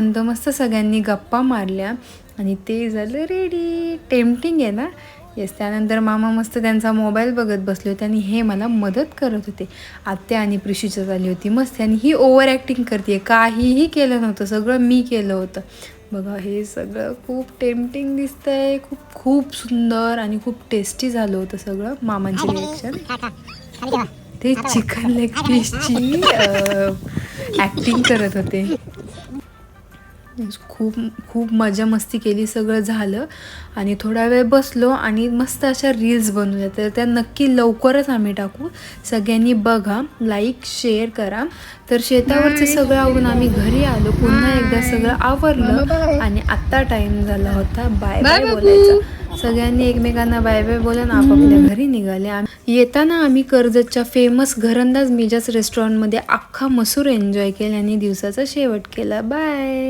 नंतर मस्त सगळ्यांनी गप्पा मारल्या आणि ते झालं रेडी. टेम्पटिंग आहे ना. येस. त्यानंतर मामा मस्त त्यांचा मोबाईल बघत बसले होते आणि हे मला मदत करत होते. आत्या आणि प्रिशीच्या झाली होती मस्त आणि ही ओव्हर ॲक्टिंग करते. काहीही केलं नव्हतं, सगळं मी केलं होतं. बघा हे सगळं खूप टेम्पटिंग दिसतंय. खूप खूप सुंदर आणि खूप टेस्टी झालं होतं सगळं. मामांची रिॲक्शन ते चिकन लेग पीसची ॲक्टिंग करत होते. खूप खूप मजा मस्ती केली. सगळं झालं आणि थोडा वेळ बसलो आणि मस्त अशा रील्स बनवल्या. तर त्या नक्की लवकरच आम्ही टाकू. सगळ्यांनी बघा, लाईक शेअर करा. तर शेतावरचं सगळं आवरून आम्ही घरी आलो. पुन्हा एकदा सगळं आवरलं आणि आत्ता टाईम झाला होता बाय बाय बोलायचा. सगळ्यांनी एकमेकांना बाय बाय बोलून आपापल्या घरी निघाले. येताना आम्ही कर्जतच्या फेमस घरंदाज मिजाज रेस्टॉरंटमध्ये अख्खा मसूर एन्जॉय केला आणि दिवसाचा शेवट केला. बाय.